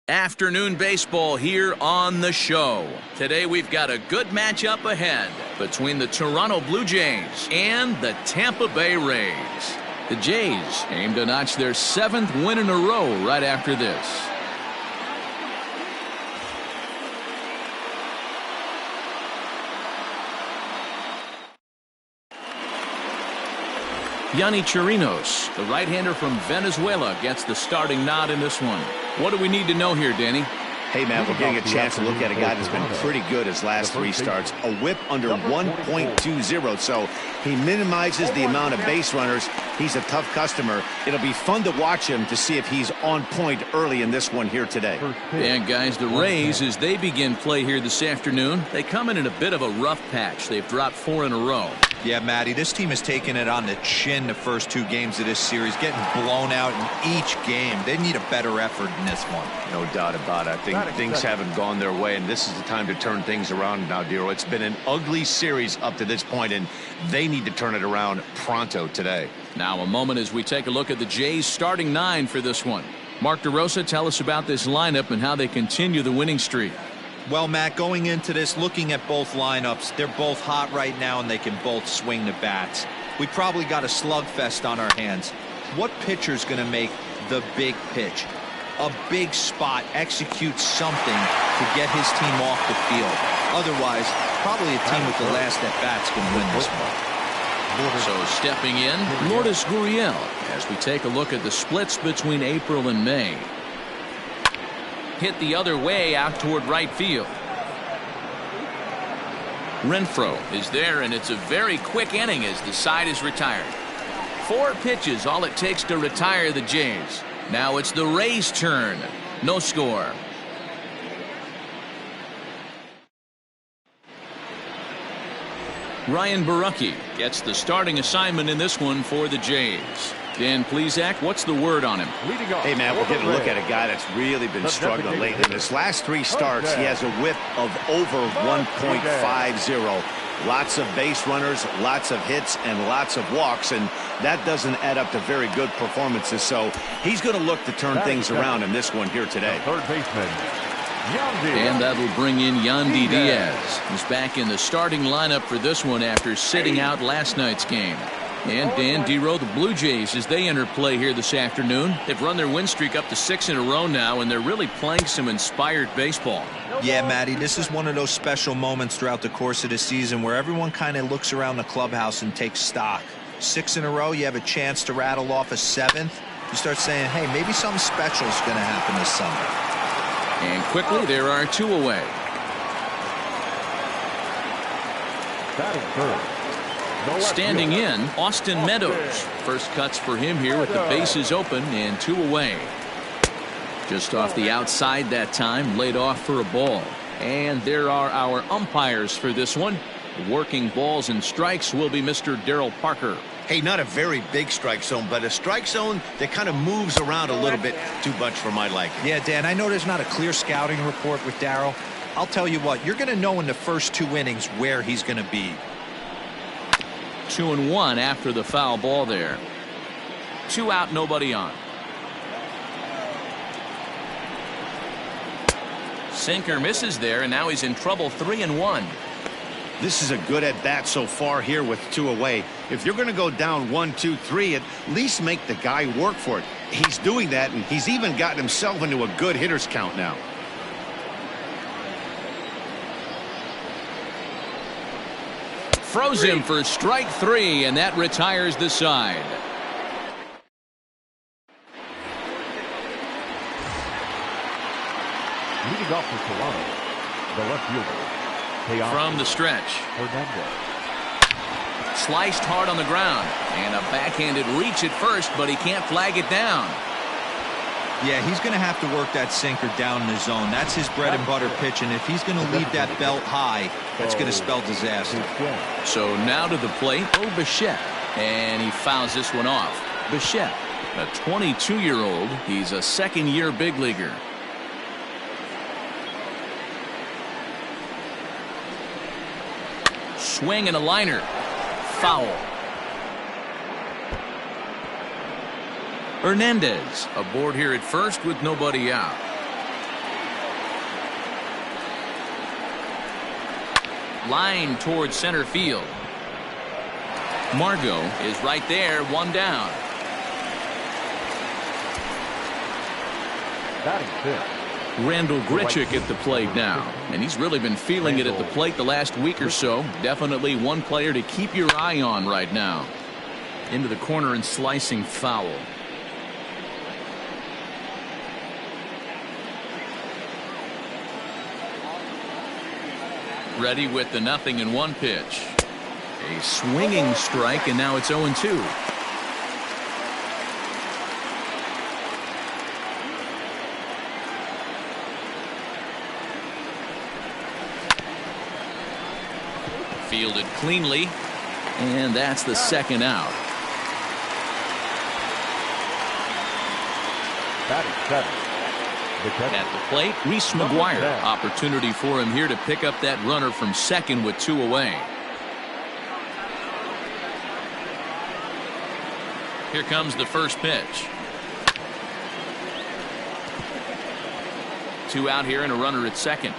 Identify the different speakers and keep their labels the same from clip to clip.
Speaker 1: Afternoon baseball here on the show. Today we've got a good matchup ahead between the Toronto Blue Jays and the Tampa Bay Rays. The Jays aim to notch their 7th win in a row right after this. Yonny Chirinos, the right-hander from Venezuela, gets the starting nod in this one. What do we need to know here, Danny?
Speaker 2: Hey, man, we're getting a chance to look at a guy that's been pretty good his last 3 starts. A whip under 1.20, so he minimizes the amount of base runners. He's a tough customer. It'll be fun to watch him to see if he's on point early in this one here today.
Speaker 1: And, guys, the Rays, as they begin play here this afternoon, they come in a bit of a rough patch. They've dropped 4 in a row.
Speaker 3: Yeah, Matty, this team has taken it on the chin the first 2 games of this series, getting blown out in each game. They need a better effort in this one.
Speaker 2: No doubt about it. I think things haven't gone their way, and this is the time to turn things around now, Dero. It's been an ugly series up to this point, and they need to turn it around pronto today.
Speaker 1: Now a moment as we take a look at the Jays starting 9 for this one. Mark DeRosa, tell us about this lineup and how they continue the winning streak.
Speaker 3: Well, Matt, going into this, looking at both lineups, they're both hot right now and they can both swing the bats. We probably got a slugfest on our hands. What pitcher's going to make the big pitch? A big spot, execute something to get his team off the field. Otherwise, probably a team with the last at bats can win this one.
Speaker 1: So stepping in, Lourdes Gurriel, as we take a look at the splits between April and May. Hit the other way out toward right field. Renfroe is there, and it's a very quick inning as the side is retired. 4 pitches, all it takes to retire the Jays. Now it's the Rays' turn. No score. Ryan Borucki gets the starting assignment in this one for the Jays. Dan Plesac, what's the word on him?
Speaker 2: Hey, man, we're getting a look at a guy that's really been struggling lately. In his last 3 starts, he has a whip of over 1.50. Lots of base runners, lots of hits, and lots of walks, and that doesn't add up to very good performances. So he's going to look to turn things around in this one here today.
Speaker 4: Third baseman,
Speaker 1: and that'll bring in Yandy Diaz. He's back in the starting lineup for this one after sitting out last night's game. And Dan Dero, the Blue Jays, as they enter play here this afternoon, they've run their win streak up to 6 in a row now, and they're really playing some inspired baseball.
Speaker 3: Yeah, Matty, this is one of those special moments throughout the course of the season where everyone kind of looks around the clubhouse and takes stock. 6 in a row, you have a chance to rattle off a 7th. You start saying, hey, maybe something special is going to happen this summer.
Speaker 1: And quickly, there are 2 away.
Speaker 4: batting third.
Speaker 1: Standing in, Austin Meadows. First cuts for him here with the bases open and 2 away. Just off the outside that time, laid off for a ball. And there are our umpires for this one. Working balls and strikes will be Mr. Darrell Parker.
Speaker 2: Hey, not a very big strike zone, but a strike zone that kind of moves around a little bit too much for my liking.
Speaker 3: Yeah, Dan, I know there's not a clear scouting report with Darrell. I'll tell you what, you're going to know in the first 2 innings where he's going to be.
Speaker 1: 2-1 after the foul ball there. 2 out, nobody on. Sinker misses there, and now he's in trouble. 3-1.
Speaker 2: This is a good at bat so far here with 2 away. If you're going to go down 1, 2, 3, at least make the guy work for it. He's doing that, and he's even gotten himself into a good hitter's count now.
Speaker 1: Froze him for strike 3, and that retires the side.
Speaker 4: Leading off for Toronto, the left fielder.
Speaker 1: From the stretch. Sliced hard on the ground, and a backhanded reach at first, but he can't flag it down.
Speaker 3: Yeah, he's going to have to work that sinker down in the zone. That's his bread and butter pitch, and if he's going to leave that belt high, that's going to spell disaster.
Speaker 1: So now to the plate, Bichette, and he fouls this one off. Bichette, a 22-year-old, he's a second-year big leaguer. Swing and a liner. Foul. Hernandez aboard here at first with nobody out. Line towards center field. Margot is right there, one down.
Speaker 4: Batting fifth.
Speaker 1: Randall Grichuk at the plate now, and he's really been feeling it at the plate the last week or so. Definitely one player to keep your eye on right now. Into the corner and slicing foul. Ready with the 0-1 pitch. A swinging strike, and now it's 0-2. Fielded cleanly, and that's the second out.
Speaker 4: Batting seventh.
Speaker 1: At the plate, Reese McGuire. Opportunity for him here to pick up that runner from second with 2 away. Here comes the first pitch. 2 out here and a runner at second.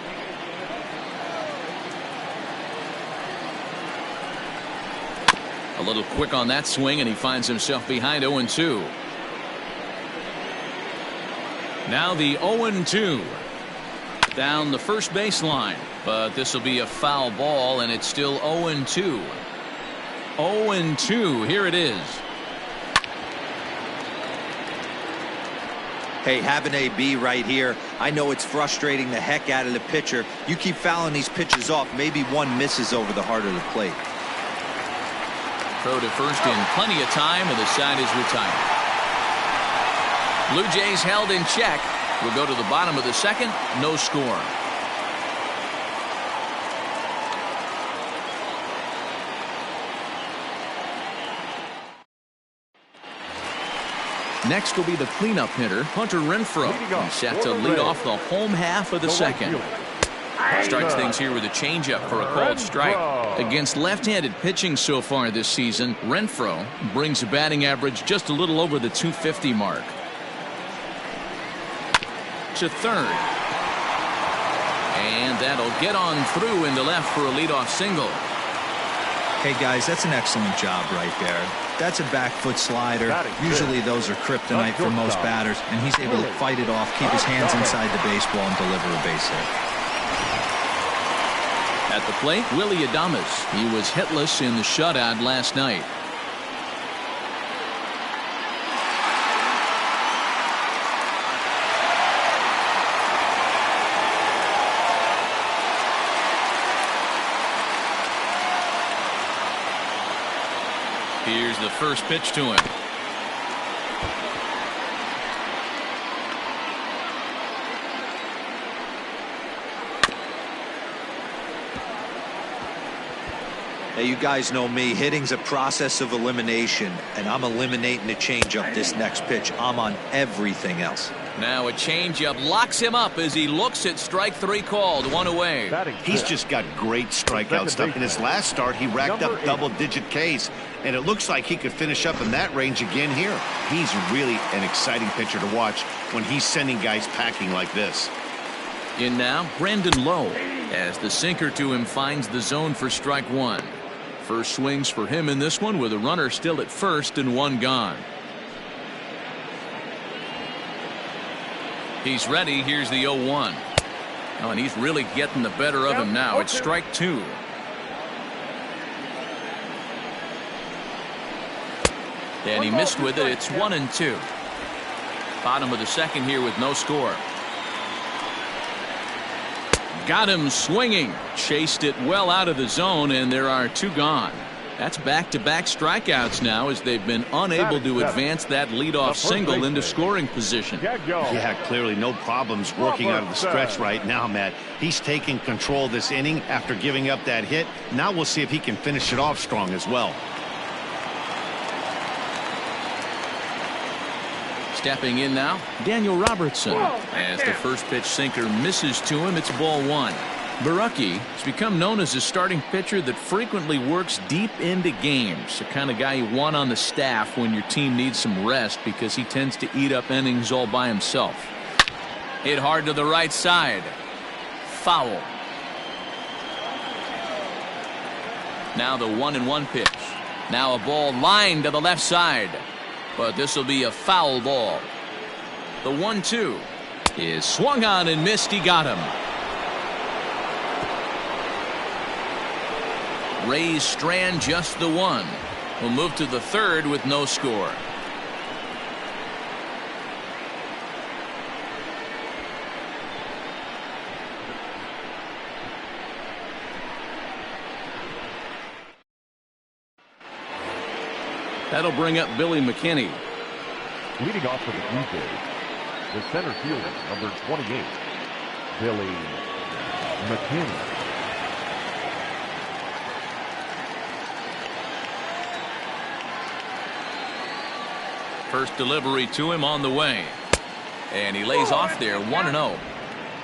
Speaker 1: A little quick on that swing, and he finds himself behind 0-2. Now the 0-2. Down the first baseline, but this will be a foul ball, and it's still 0-2. 0-2. Here it is.
Speaker 3: Hey, have an AB right here. I know it's frustrating the heck out of the pitcher. You keep fouling these pitches off, maybe one misses over the heart of the plate.
Speaker 1: Throw to first in plenty of time, and the side is retired. Blue Jays held in check. We'll go to the bottom of the second. No score. Next will be the cleanup hitter, Hunter Renfroe. He's set to lead off the home half of the second. Starts things here with a changeup for a called strike. Against left-handed pitching so far this season, Renfroe brings a batting average just a little over the .250 mark. To third. And that'll get on through into left for a leadoff single.
Speaker 3: Hey guys, that's an excellent job right there. That's a back foot slider. Usually those are kryptonite for most batters, and he's able to fight it off, keep his hands inside the baseball, and deliver a base hit.
Speaker 1: At the plate, Willie Adames. He was hitless in the shutout last night. Here's the first pitch to him.
Speaker 3: Hey, you guys know me. Hitting's a process of elimination, and I'm eliminating the changeup this next pitch. I'm on everything else.
Speaker 1: Now a changeup locks him up as he looks at strike 3 called. 1 away.
Speaker 2: He's just got great strikeout stuff. In his last start, he racked up double-digit Ks, and it looks like he could finish up in that range again here. He's really an exciting pitcher to watch when he's sending guys packing like this.
Speaker 1: In now, Brandon Lowe, as the sinker to him finds the zone for strike 1. First swings for him in this one with a runner still at first and 1 gone. He's ready. Here's the 0-1. Oh, and he's really getting the better of him now. It's strike 2. And he missed with it. It's 1-2. Bottom of the second here with no score. Got him swinging. Chased it well out of the zone, and there are 2 gone. That's back-to-back strikeouts now as they've been unable to advance that leadoff single into scoring position.
Speaker 2: Yeah, clearly no problems working out of the stretch right now, Matt. He's taking control this inning after giving up that hit. Now we'll see if he can finish it off strong as well.
Speaker 1: Stepping in now, Daniel Robertson. As the first pitch sinker misses to him, it's ball 1. Barucki has become known as a starting pitcher that frequently works deep into games. The kind of guy you want on the staff when your team needs some rest because he tends to eat up innings all by himself. Hit hard to the right side. Foul. Now the 1-1 pitch. Now a ball lined to the left side, but this will be a foul ball. The 1-2 is swung on and missed. He got him. Rays strand just the one. We'll move to the third with no score. That'll bring up Billy McKinney.
Speaker 4: Leading off for the Blue Jays, the center fielder, number 28, Billy McKinney.
Speaker 1: First delivery to him on the way. And he lays off there, 1-0.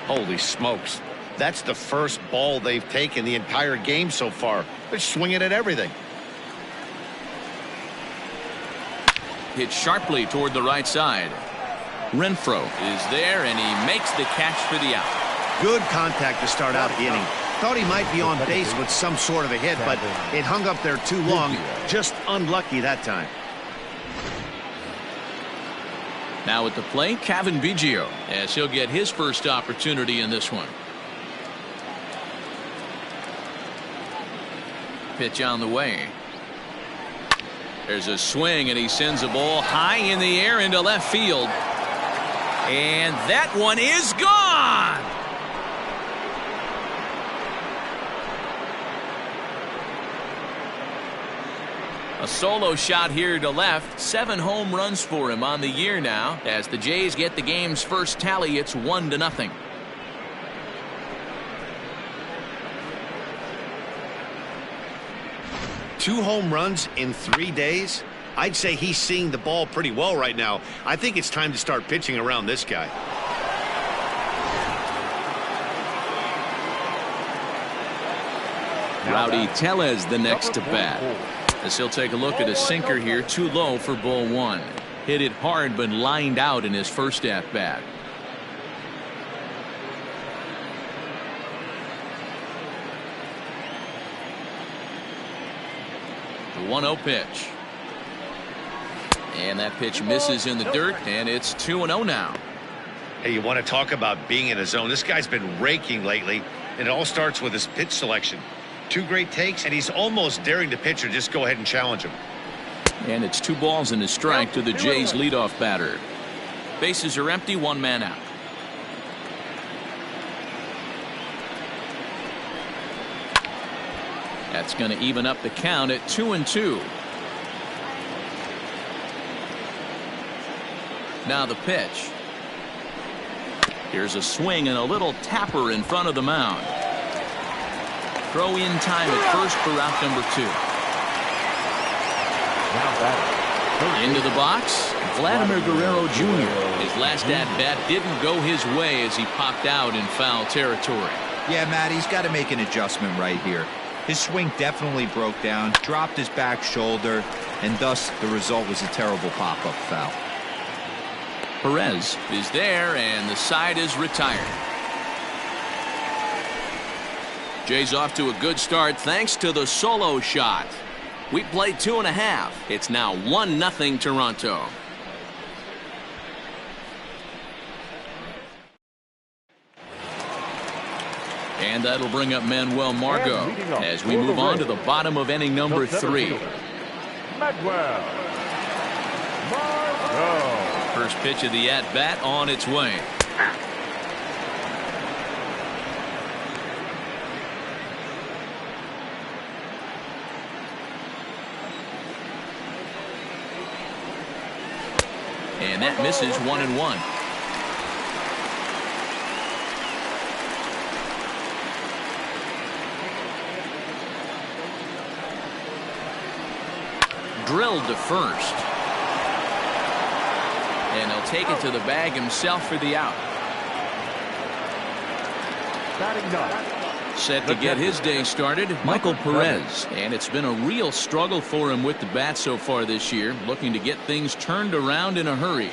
Speaker 2: Holy smokes. That's the first ball they've taken the entire game so far. They're swinging at everything.
Speaker 1: Hit sharply toward the right side. Renfroe is there, and he makes the catch for the out.
Speaker 2: Good contact to start out the inning. Thought he might be on base with some sort of a hit, but it hung up there too long. Just unlucky that time.
Speaker 1: Now at the plate, Cavan Biggio, as he'll get his first opportunity in this one. Pitch on the way. There's a swing, and he sends a ball high in the air into left field. And that one is gone. A solo shot here to left. 7 home runs for him on the year now. As the Jays get the game's first tally, it's 1-0.
Speaker 2: Two home runs in 3 days. I'd say he's seeing the ball pretty well right now. I think it's time to start pitching around this guy.
Speaker 1: Rowdy Tellez the next to bat. As he'll take a look at a sinker here, too low for ball 1. Hit it hard but lined out in his first at bat. The 1-0 pitch. And that pitch misses in the dirt, and it's 2-0 now.
Speaker 2: Hey, you want to talk about being in a zone? This guy's been raking lately, and it all starts with his pitch selection. 2 great takes, and he's almost daring the pitcher just go ahead and challenge him.
Speaker 1: And it's 2 balls and a strike to the Jays leadoff batter. Bases are empty, 1 man out. That's going to even up the count at 2-2. Now the pitch. Here's a swing and a little tapper in front of the mound. Throw in time at first for out number 2. Into the box, Vladimir Guerrero Jr. His last at-bat didn't go his way as he popped out in foul territory.
Speaker 3: Yeah, Matt, he's got to make an adjustment right here. His swing definitely broke down, dropped his back shoulder, and thus the result was a terrible pop-up foul.
Speaker 1: Perez is there, and the side is retired. Jays off to a good start thanks to the solo shot. We played 2.5. It's now 1-0 Toronto. And that'll bring up Manuel Margot as we move on to the bottom of inning number 3.
Speaker 4: Manuel Margot.
Speaker 1: First pitch of the at-bat on its way. And that misses 1-1. Drilled to first. And he'll take it to the bag himself for the out. Set to get his day started, Michael Perez. And it's been a real struggle for him with the bat so far this year, looking to get things turned around in a hurry.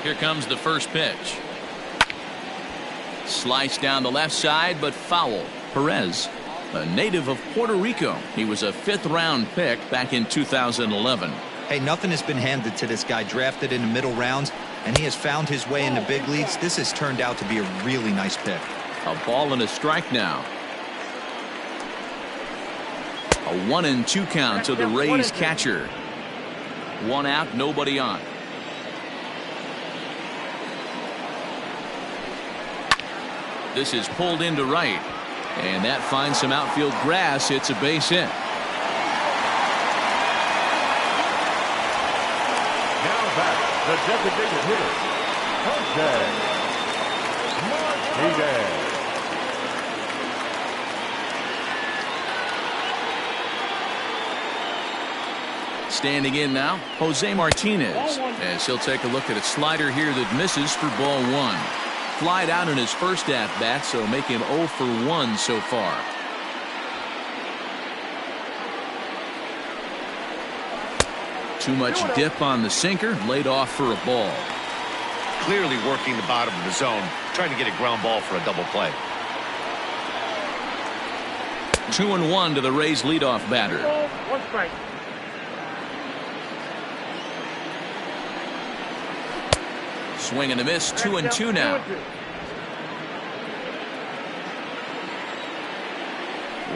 Speaker 1: Here comes the first pitch. Slice down the left side, but foul. Perez a native of Puerto Rico. He was a 5th-round pick back in 2011.
Speaker 3: Hey, nothing has been handed to this guy. Drafted in the middle rounds, and he has found his way in the big leagues. This has turned out to be a really nice pick.
Speaker 1: A ball and a strike now. A 1-2 count to the Rays catcher. 1 out, nobody on. This is pulled into right, and that finds some outfield grass. It's a base hit.
Speaker 4: Now back, the designated hitter, TbjvRaysMay27.
Speaker 1: Standing in now, Jose Martinez, as he'll take a look at a slider here that misses for ball 1. Flied out in his first at-bat, so make him 0 for 1 so far. Too much dip on the sinker, laid off for a ball.
Speaker 2: Clearly working the bottom of the zone, trying to get a ground ball for a double play.
Speaker 1: 2-1 to the Rays leadoff batter.
Speaker 5: 1 strike.
Speaker 1: Swing and a miss, 2-2 now.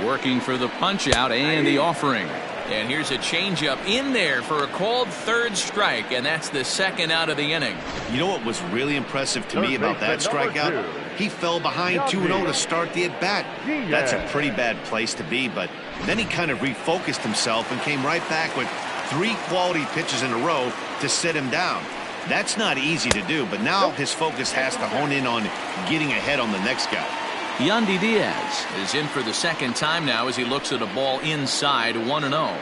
Speaker 1: Working for the punch out and the offering. And here's a changeup in there for a called 3rd strike, and that's the 2nd out of the inning.
Speaker 2: You know what was really impressive to me about that strikeout? He fell behind 2-0 to start the at-bat. That's a pretty bad place to be, but then he kind of refocused himself and came right back with 3 quality pitches in a row to sit him down. That's not easy to do, but now his focus has to hone in on getting ahead on the next guy.
Speaker 1: Yandy Diaz is in for the 2nd time now as he looks at a ball inside, 1-0.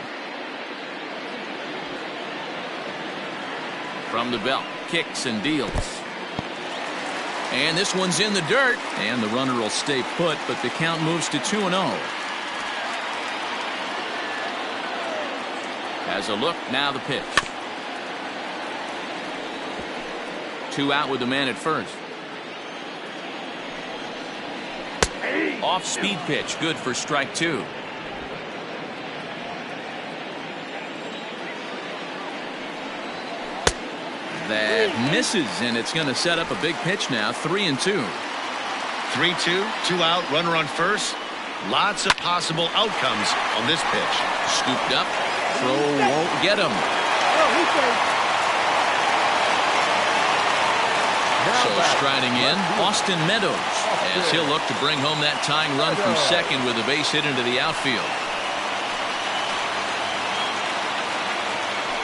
Speaker 1: From the belt, kicks and deals. And this one's in the dirt, and the runner will stay put, but the count moves to 2-0. Has a look, now the pitch. 2 out with the man at first. Off speed pitch, good for strike 2. That misses, and it's going to set up a big pitch now. 3-2.
Speaker 2: 3-2, 2 out, runner on first. Lots of possible outcomes on this pitch.
Speaker 1: Scooped up, throw won't get him. So striding in, Austin Meadows, as he'll look to bring home that tying run from second with a base hit into the outfield.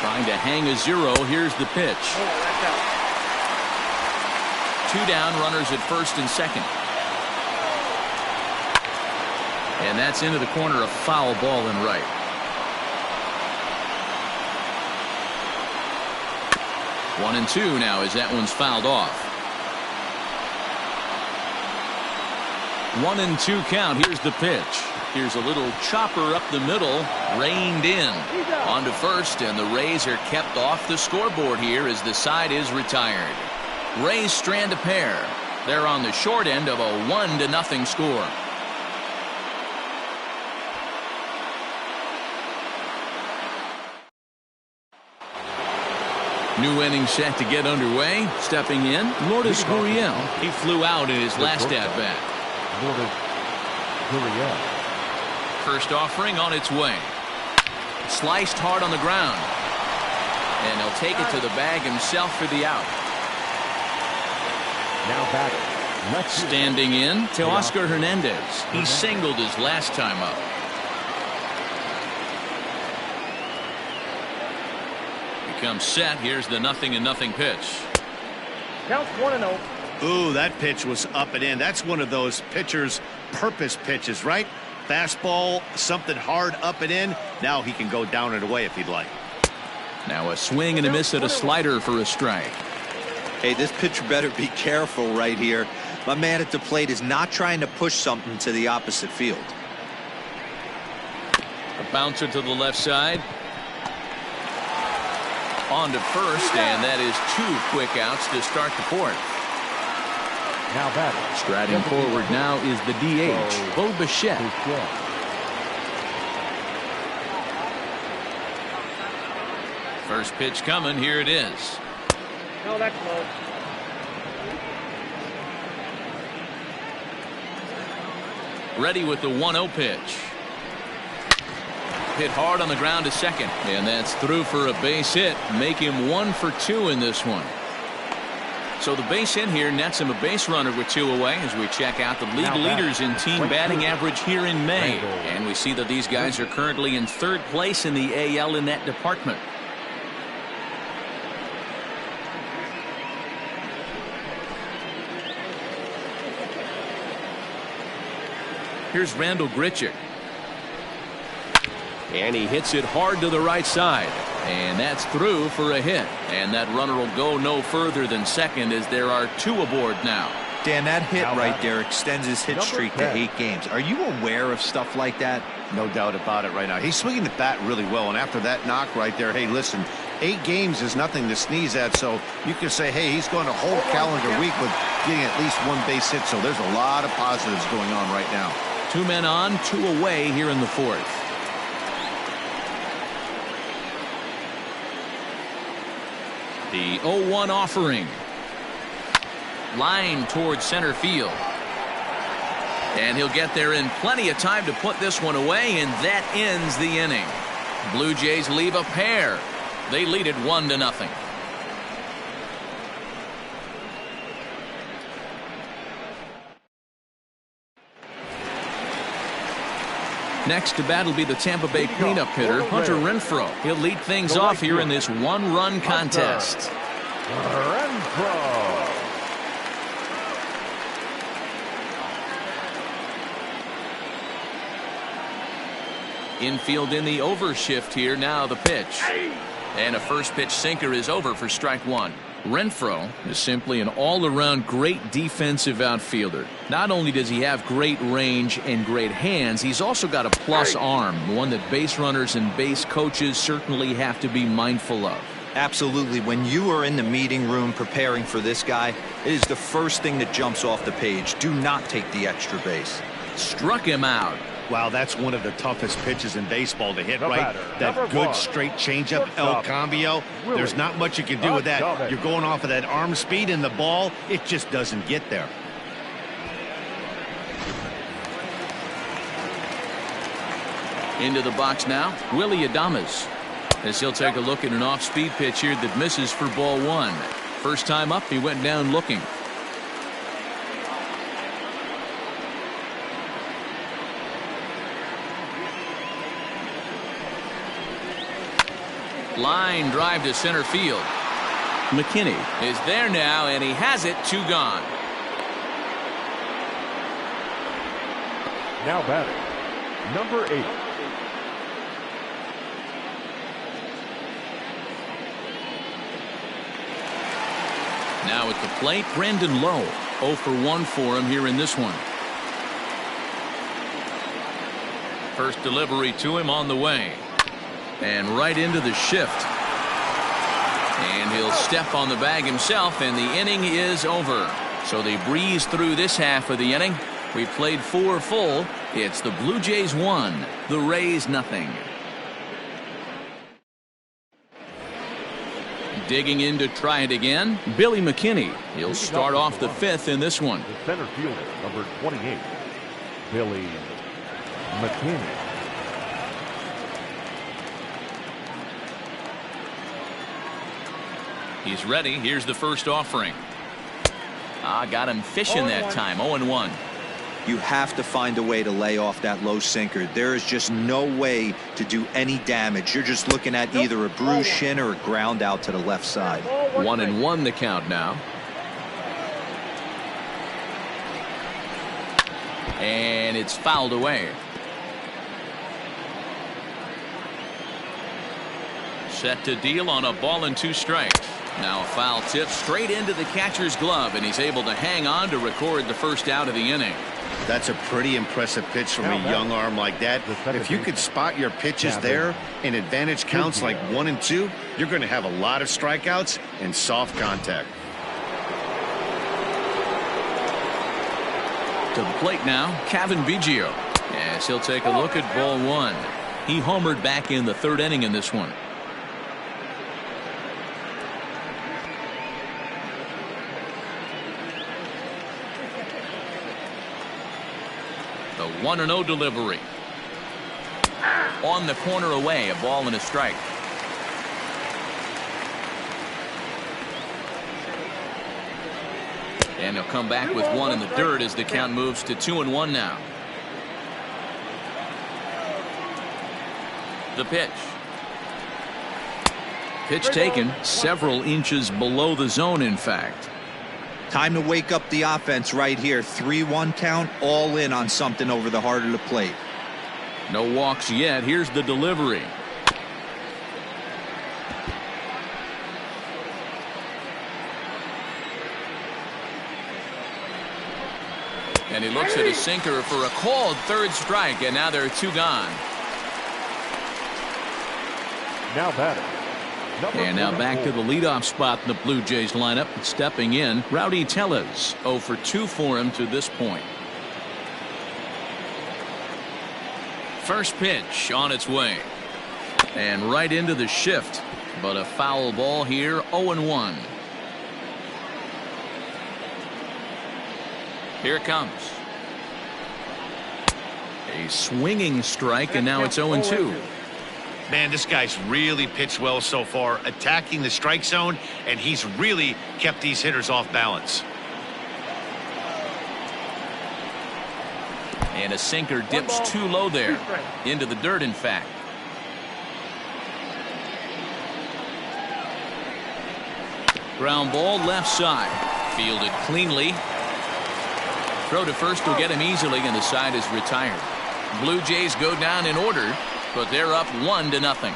Speaker 1: Trying to hang a 0. Here's the pitch. 2 down, runners at first and second. And that's into the corner, a foul ball in right. One and 2 now as that one's fouled off. 1-2 count. Here's the pitch. Here's a little chopper up the middle, reined in. On to first, and the Rays are kept off the scoreboard here as the side is retired. Rays strand a pair. They're on the short end of a 1-0 score. New inning set to get underway. Stepping in, Lourdes Gurriel. He flew out in his last at-bat. First offering on its way. Sliced hard on the ground. And he'll take it to the bag himself for the out.
Speaker 4: Now back.
Speaker 1: Standing in, Teoscar Hernandez. He singled his last time up. Becomes set. Here's the 0-0 pitch.
Speaker 5: Counts 1-0.
Speaker 2: Ooh, that pitch was up and in. That's one of those pitcher's purpose pitches, right? Fastball, something hard up and in. Now he can go down and away if he'd like.
Speaker 1: Now a swing and a miss at a slider for a strike.
Speaker 3: Hey, this pitcher better be careful right here. My man at the plate is not trying to push something to the opposite field.
Speaker 1: A bouncer to the left side. On to first, and that is 2 quick outs to start the 4th.
Speaker 4: Now batting.
Speaker 1: Striding forward now is the DH, Bo Bichette. First pitch coming. Here it is.
Speaker 5: No, that's low.
Speaker 1: Ready with the 1-0 pitch. Hit hard on the ground to second. And that's through for a base hit. Make him 1 for 2 in this one. So the base hit here nets him a base runner with 2 away as we check out the league leaders in team batting average here in May. And we see that these guys are currently in 3rd place in the AL in that department. Here's Randall Grichuk. And he hits it hard to the right side. And that's through for a hit. And that runner will go no further than second as there are 2 aboard now.
Speaker 3: Dan, that hit right there extends his hit streak to 8 games. Are you aware of stuff like that?
Speaker 2: No doubt about it right now. He's swinging the bat really well. And after that knock right there, hey, listen, 8 games is nothing to sneeze at. So you can say, hey, he's going a whole calendar week with getting at least 1 base hit. So there's a lot of positives going on right now.
Speaker 1: 2 men on, 2 away here in the 4th. The 0-1 offering. Line towards center field. And he'll get there in plenty of time to put this one away, and that ends the inning. Blue Jays leave a pair. They lead it 1-0. Next to bat will be the Tampa Bay cleanup hitter, Hunter Renfroe. He'll lead things off here in this 1-run contest.
Speaker 4: Renfroe.
Speaker 1: Infield in the overshift here. Now the pitch. And a first pitch sinker is over for strike 1. Renfroe is simply an all-around great defensive outfielder. Not only does he have great range and great hands, he's also got a plus arm, one that base runners and base coaches certainly have to be mindful of.
Speaker 3: Absolutely. When you are in the meeting room preparing for this guy, it is the first thing that jumps off the page. Do not take the extra base.
Speaker 1: Struck him out.
Speaker 2: Wow, that's one of the toughest pitches in baseball to hit, right? That good straight changeup, El Cambio. There's not much you can do with that. You're going off of that arm speed, and the ball, it just doesn't get there.
Speaker 1: Into the box now, Willie Adames. As he'll take a look at an off-speed pitch here that misses for ball 1. First time up, he went down looking. Line drive to center field. McKinney is there now, and he has it. 2 gone.
Speaker 4: Now batting, number 8.
Speaker 1: Now at the plate, Brandon Lowe. 0 for 1 for him here in this one. First delivery to him on the way. And right into the shift. And he'll step on the bag himself, and the inning is over. So they breeze through this half of the inning. We played 4 full. It's the Blue Jays 1, the Rays nothing. Digging in to try it again, Billy McKinney. He'll start off the 5th in this one.
Speaker 4: The center fielder, number 28, Billy McKinney.
Speaker 1: He's ready. Here's the first offering. Got him fishing that time. 0-1.
Speaker 3: You have to find a way to lay off that low sinker. There is just no way to do any damage. You're just looking at either a bruised shin or a ground out to the left side.
Speaker 1: 1-1 the count now. And it's fouled away. Set to deal on a ball and 2 strikes. Now a foul tip straight into the catcher's glove, and he's able to hang on to record the first out of the inning.
Speaker 2: That's a pretty impressive pitch from a young arm like that. If you could spot your pitches there and advantage counts like 1 and 2, you're going to have a lot of strikeouts and soft contact.
Speaker 1: To the plate now, Kevin Biggio. As he'll take a look at ball 1. He homered back in the 3rd inning in this one. The 1-0 delivery. On the corner away, a ball and a strike. And he'll come back with one in the dirt as the count moves to 2-1 now. The pitch. Pitch taken several inches below the zone, in fact.
Speaker 3: Time to wake up the offense right here. 3-1 count, all in on something over the heart of the plate.
Speaker 1: No walks yet. Here's the delivery. And he looks at his sinker for a called third strike, and now there are two gone.
Speaker 4: Now batting.
Speaker 1: And now back to the leadoff spot in the Blue Jays lineup. Stepping in, Rowdy Tellez. 0 for 2 for him to this point. First pitch on its way. And right into the shift. But a foul ball here, 0-1. Here it comes. A swinging strike, and now it's 0-2.
Speaker 2: Man, this guy's really pitched well so far, attacking the strike zone, and he's really kept these hitters off balance.
Speaker 1: And a sinker dips too low there. Into the dirt, in fact. Ground ball left side. Fielded cleanly. Throw to first will get him easily, and the side is retired. Blue Jays go down in order, but they're up 1-0.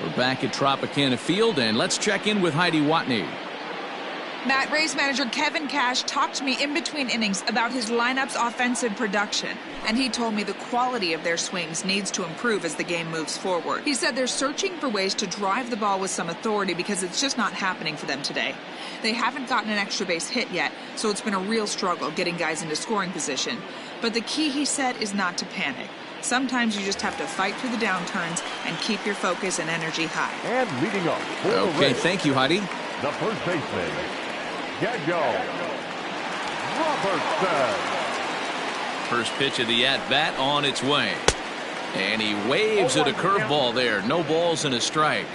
Speaker 1: We're back at Tropicana Field, and let's check in with Heidi Watney.
Speaker 6: Matt, Rays manager Kevin Cash talked to me in between innings about his lineup's offensive production, and he told me the quality of their swings needs to improve as the game moves forward. He said they're searching for ways to drive the ball with some authority because it's just not happening for them today. They haven't gotten an extra base hit yet, so it's been a real struggle getting guys into scoring position. But the key, he said, is not to panic. Sometimes you just have to fight through the downturns and keep your focus and energy high.
Speaker 4: And leading up for the
Speaker 1: Okay,
Speaker 4: Rays,
Speaker 1: thank you, Heidi.
Speaker 4: the first baseman, Robertson.
Speaker 1: First pitch of the at-bat on its way. And he waves at a curveball there. No balls and a strike.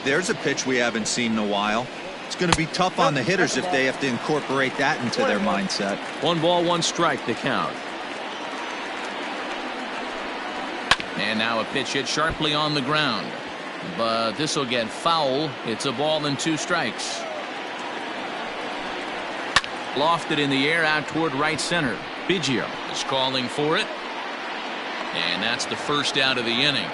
Speaker 3: There's a pitch we haven't seen in a while. It's going to be tough on the hitters if they have to incorporate that into their mindset.
Speaker 1: 1 ball, 1 strike to count. And now a pitch hit sharply on the ground. But this will get foul. It's a ball and 2 strikes. Lofted in the air out toward right center. Biggio is calling for it. And that's the first out of the inning.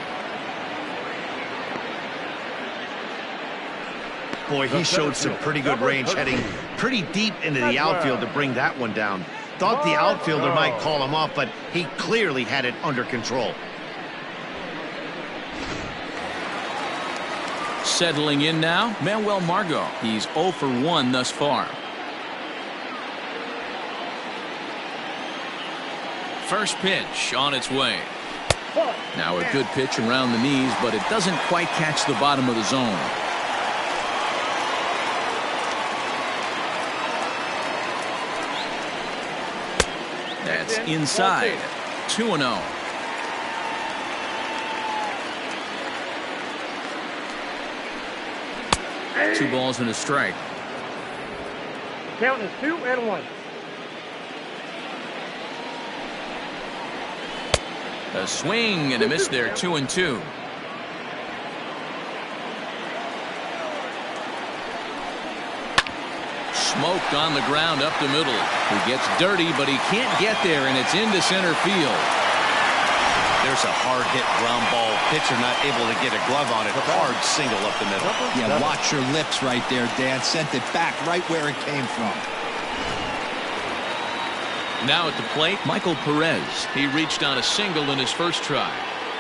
Speaker 2: Boy, he showed some pretty good range, heading pretty deep into the outfield to bring that one down. Thought the outfielder might call him off, but he clearly had it under control.
Speaker 1: Settling in now, Manuel Margot. He's 0 for 1 thus far. First pitch on its way. Now a good pitch around the knees, but it doesn't quite catch the bottom of the zone. That's inside. 2-0. Two balls and a strike.
Speaker 5: Count is 2-1.
Speaker 1: A swing and a miss there. 2-2. Smoked on the ground up the middle. He gets dirty, but he can't get there, and it's into center field.
Speaker 2: There's a hard hit ground ball. Pitcher not able to get a glove on it. Hard single up the middle.
Speaker 3: Yeah, watch your lips right there, Dan. Sent it back right where it came from.
Speaker 1: Now at the plate, Michael Perez. He reached on a single in his first try.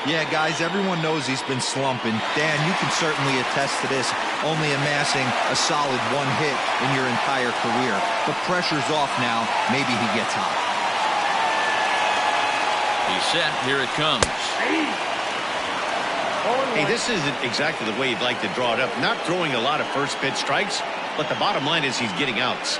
Speaker 3: Yeah, guys, everyone knows he's been slumping. Dan, you can certainly attest to this, only amassing a solid 1 hit in your entire career. The pressure's off now. Maybe he gets hot.
Speaker 1: He's set. Here it comes.
Speaker 2: Hey, this isn't exactly the way you'd like to draw it up. Not throwing a lot of first pitch strikes, but the bottom line is he's getting outs.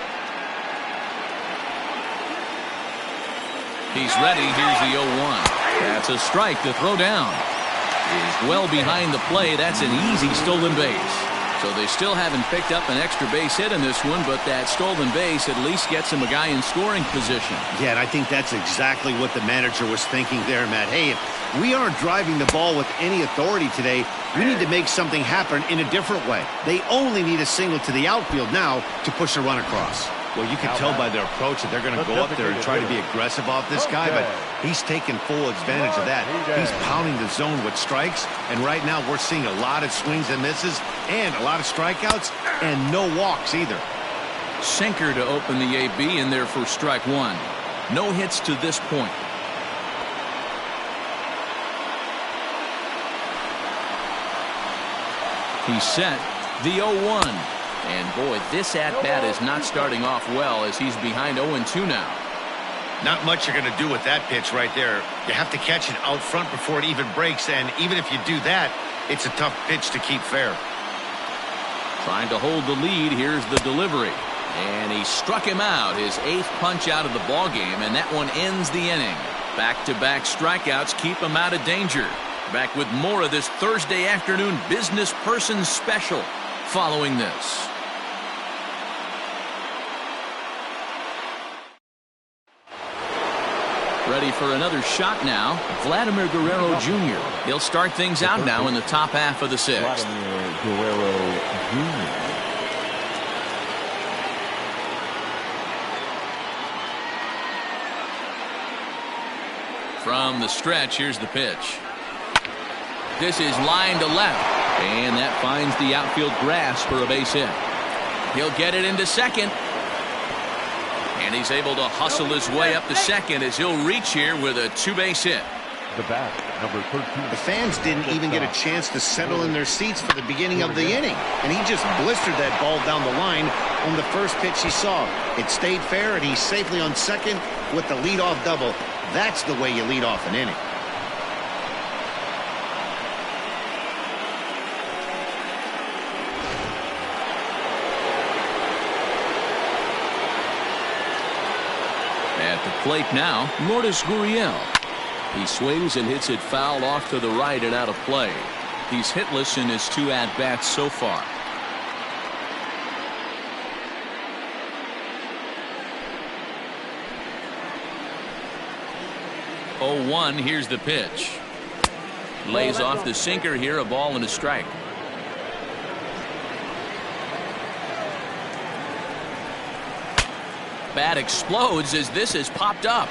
Speaker 1: He's ready. Here's the 0-1. That's a strike to throw down. Is well behind the play. That's an easy stolen base. So they still haven't picked up an extra base hit in this one, but that stolen base at least gets him a guy in scoring position.
Speaker 2: Yeah, and I think that's exactly what the manager was thinking there, Matt. Hey, if we aren't driving the ball with any authority today, we need to make something happen in a different way. They only need a single to the outfield now to push a run across. Well, you can tell by their approach that they're going to go up there and try to be aggressive off this guy, but he's taking full advantage of that. He's pounding the zone with strikes, and right now we're seeing a lot of swings and misses and a lot of strikeouts and no walks either.
Speaker 1: Sinker to open the AB in there for strike one. No hits to this point. He's set. The 0-1. And boy, this at-bat is not starting off well as he's behind 0-2 now.
Speaker 2: Not much you're going to do with that pitch right there. You have to catch it out front before it even breaks, and even if you do that, it's a tough pitch to keep fair.
Speaker 1: Trying to hold the lead. Here's the delivery. And he struck him out. His 8th punch out of the ballgame, and that one ends the inning. Back-to-back strikeouts keep him out of danger. Back with more of this Thursday afternoon business person special following this. Ready for another shot now. Vladimir Guerrero Jr. He'll start things out now in the top half of the 6th.
Speaker 4: Vladimir Guerrero Jr.
Speaker 1: From the stretch, here's the pitch. This is line to left, and that finds the outfield grass for a base hit. He'll get it into second. And he's able to hustle his way up to second as he'll reach here with a 2-base hit.
Speaker 4: The bat, number 13.
Speaker 2: The fans didn't even get a chance to settle in their seats for the beginning of the inning, and he just blistered that ball down the line on the first pitch he saw. It stayed fair, and he's safely on second with the leadoff double. That's the way you lead off an inning.
Speaker 1: At the plate now, Lourdes Gurriel. He swings and hits it foul off to the right and out of play. He's hitless in his 2 at-bats so far. Oh, 1. Here's the pitch. Lays off the sinker here, a ball and a strike. Bat explodes as this has popped up.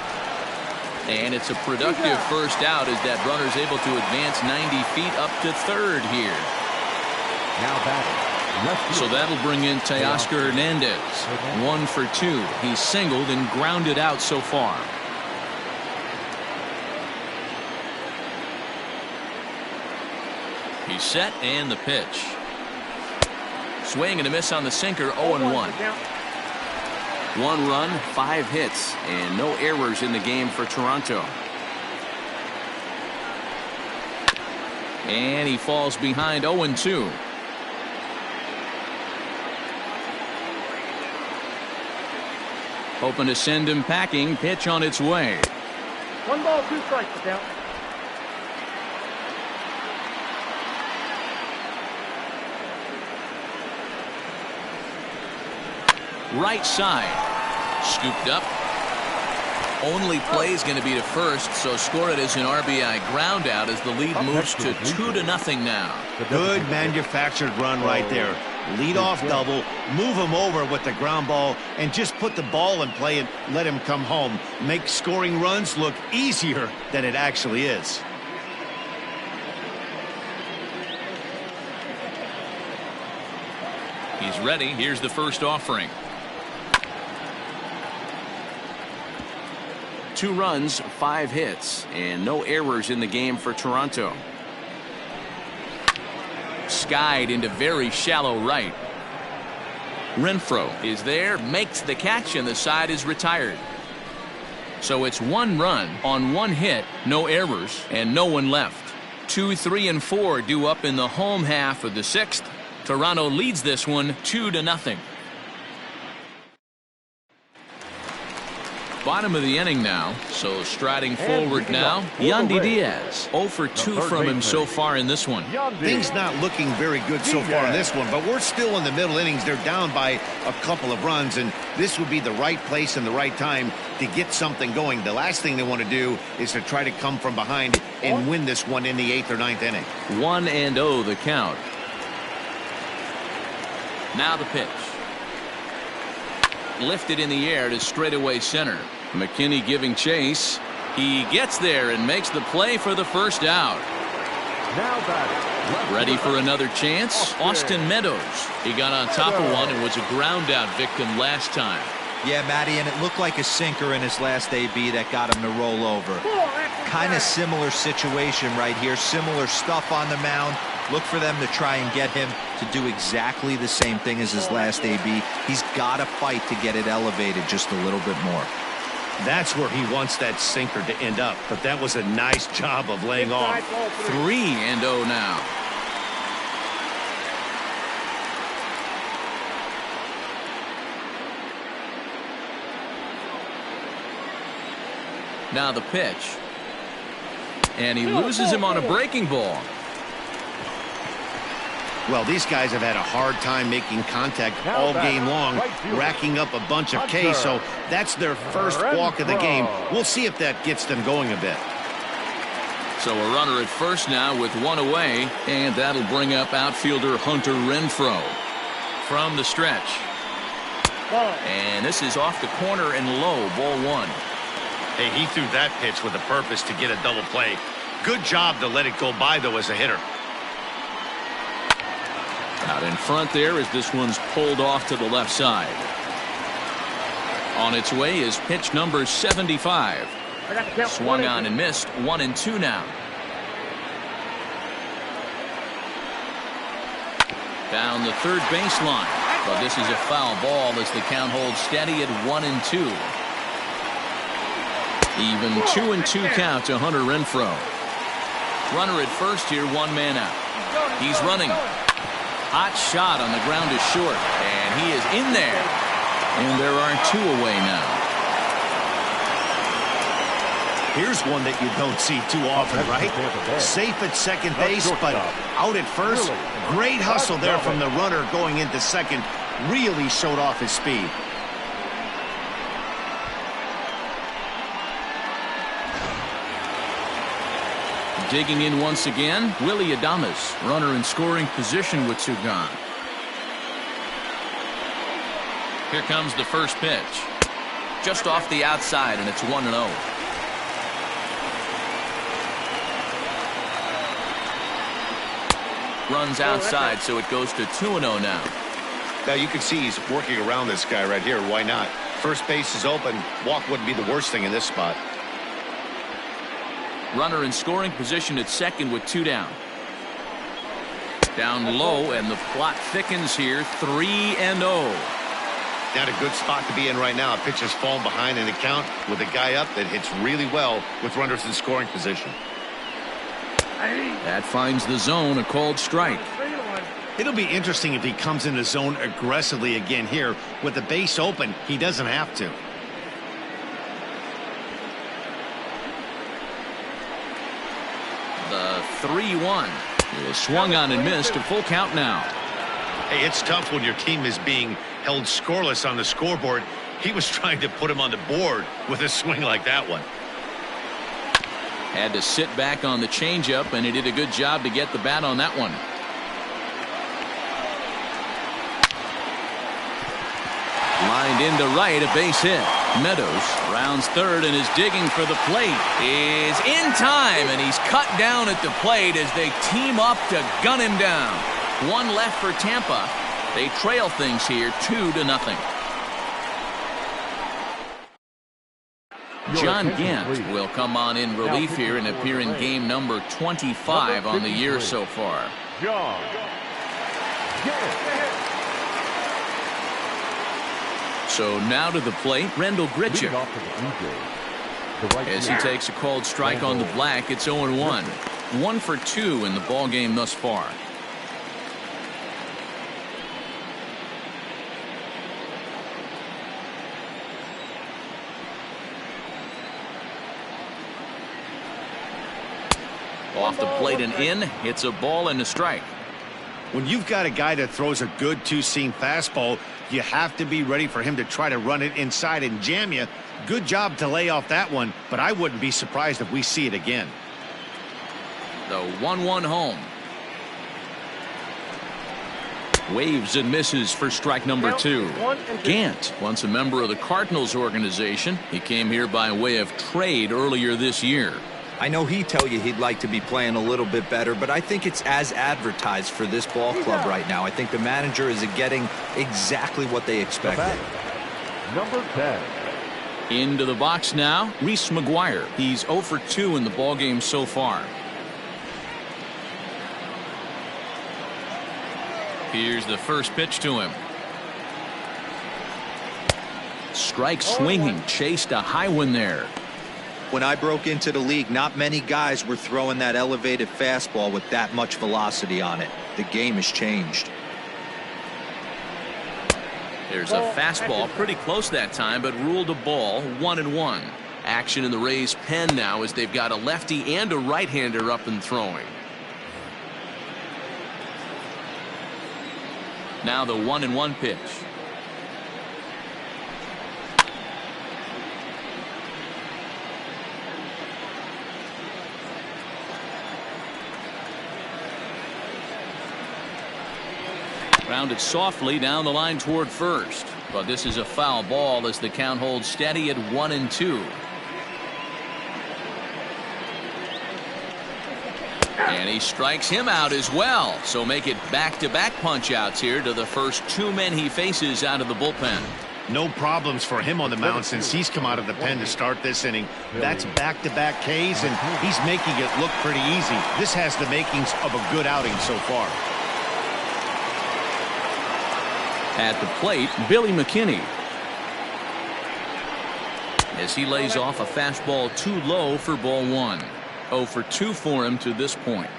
Speaker 1: And it's a productive first out as that runner's able to advance 90 feet up to third here.
Speaker 4: Now batting. Left field.
Speaker 1: So that'll bring in Teoscar Hernandez. 1 for 2. He's singled and grounded out so far. He's set and the pitch. Swing and a miss on the sinker. 0-1. 1 run, 5 hits, and no errors in the game for Toronto. And he falls behind 0-2. Hoping to send him packing. Pitch on its way.
Speaker 5: 1 ball, 2 strikes to count.
Speaker 1: Right side. Scooped up. Only play is going to be to first, so score it as an RBI ground out as the lead moves to 2-0 now.
Speaker 2: Good manufactured run right there. Lead off double, move him over with the ground ball, and just put the ball in play and let him come home. Make scoring runs look easier than it actually is.
Speaker 1: He's ready. Here's the first offering. 2 runs, 5 hits, and no errors in the game for Toronto. Skied into very shallow right. Renfroe is there, makes the catch, and the side is retired. So it's 1 run on 1 hit, no errors, and no one left. 2, 3, and 4 due up in the home half of the 6th. Toronto leads this one 2-0. Bottom of the inning now, so striding forward now, Yandy Diaz. 0 for 2 from him so far in this one.
Speaker 2: Things not looking very good so far in this one, but we're still in the middle innings. They're down by a couple of runs, and this would be the right place and the right time to get something going. The last thing they want to do is to try to come from behind and win this one in the 8th or 9th inning.
Speaker 1: 1-0 the count. Now the pitch. Lifted in the air to straightaway center. McKinney giving chase. He gets there and makes the play for the first out.
Speaker 4: Now batting.
Speaker 1: Ready for another chance? Austin Meadows. He got on top of one and was a ground out victim last time.
Speaker 3: Yeah, Matty, and it looked like a sinker in his last AB that got him to roll over. Kind of similar situation right here. Similar stuff on the mound. Look for them to try and get him to do exactly the same thing as his last AB. He's got to fight to get it elevated just a little bit more.
Speaker 2: That's where he wants that sinker to end up, but that was a nice job of laying off.
Speaker 1: 3-0 now. Now the pitch. And he loses him on a breaking ball.
Speaker 2: Well, these guys have had a hard time making contact all game long, racking up a bunch of Ks, so that's their first walk of the game. We'll see if that gets them going a bit.
Speaker 1: So a runner at first now with one away, and that'll bring up outfielder Hunter Renfroe. From the stretch. And this is off the corner and low, ball 1.
Speaker 2: Hey, he threw that pitch with a purpose to get a double play. Good job to let it go by, though, as a hitter.
Speaker 1: Out in front there as this one's pulled off to the left side. On its way is pitch number 75. Swung on and missed. 1-2 now. Down the third baseline. But this is a foul ball as the count holds steady at 1-2. Even 2-2 count to Hunter Renfroe. Runner at first here, 1 man out. He's running. Hot shot on the ground is short, and he is in there. And there are 2 away now.
Speaker 2: Here's one that you don't see too often, right? Safe at second base, but out at first. Great hustle there from the runner going into second. Really showed off his speed.
Speaker 1: Digging in once again, Willie Adames, runner in scoring position with 2 gone. Here comes the first pitch. Just off the outside, and it's 1-0. Runs outside, so it goes to 2-0 now.
Speaker 2: Now you can see he's working around this guy right here. Why not? First base is open. Walk wouldn't be the worst thing in this spot.
Speaker 1: Runner in scoring position at second with 2 down. Down low, and the plot thickens here. 3-0.
Speaker 2: Not a good spot to be in right now. A pitch has fallen behind in the count with a guy up that hits really well with runners in scoring position.
Speaker 1: That finds the zone, a called strike.
Speaker 2: It'll be interesting if he comes in the zone aggressively again here. With the base open, he doesn't have to.
Speaker 1: The 3-1 is swung on and missed. A full count now.
Speaker 2: Hey, it's tough when your team is being held scoreless on the scoreboard. He was trying to put him on the board with a swing like that one.
Speaker 1: Had to sit back on the changeup, and he did a good job to get the bat on that one. Lined into right, a base hit. Meadows rounds third and is digging for the plate. Is in time, and he's cut down at the plate as they team up to gun him down. 1 left for Tampa. They trail things here 2-0. John Gant will come on in relief here and appear in game number 25 on the year so far.
Speaker 4: John Gant.
Speaker 1: So now to the plate, Rendell Grichuk. As he takes a called strike on the black, it's 0-1. 1 for 2 in the ball game thus far. Off the plate and in. It's a ball and a strike.
Speaker 2: When you've got a guy that throws a good two-seam fastball, you have to be ready for him to try to run it inside and jam you. Good job to lay off that one, but I wouldn't be surprised if we see it again.
Speaker 1: The 1-1 home. Waves and misses for strike number 2. Gant, once a member of the Cardinals organization. He came here by way of trade earlier this year.
Speaker 3: I know he'd tell you he'd like to be playing a little bit better, but I think it's as advertised for this ball club right now. I think the manager is getting exactly what they expected.
Speaker 4: Number 10.
Speaker 1: Into the box now, Reese McGuire. He's 0 for 2 in the ball game so far. Here's the first pitch to him. Strike swinging, chased a high one there.
Speaker 3: When I broke into the league, not many guys were throwing that elevated fastball with that much velocity on it. The game has changed.
Speaker 1: There's a fastball pretty close that time, but ruled a ball. 1-1. Action in the Rays' pen now as they've got a lefty and a right-hander up and throwing. Now the 1-1 pitch. Grounded softly down the line toward first, but this is a foul ball as the count holds steady at 1-2. And he strikes him out as well, so make it back-to-back punch-outs here to the first 2 men he faces out of the bullpen.
Speaker 2: No problems for him on the mound since he's come out of the pen to start this inning. That's back-to-back Ks, and he's making it look pretty easy. This has the makings of a good outing so far.
Speaker 1: At the plate, Billy McKinney. As he lays off a fastball too low for ball 1. 0 for 2 for him to this point.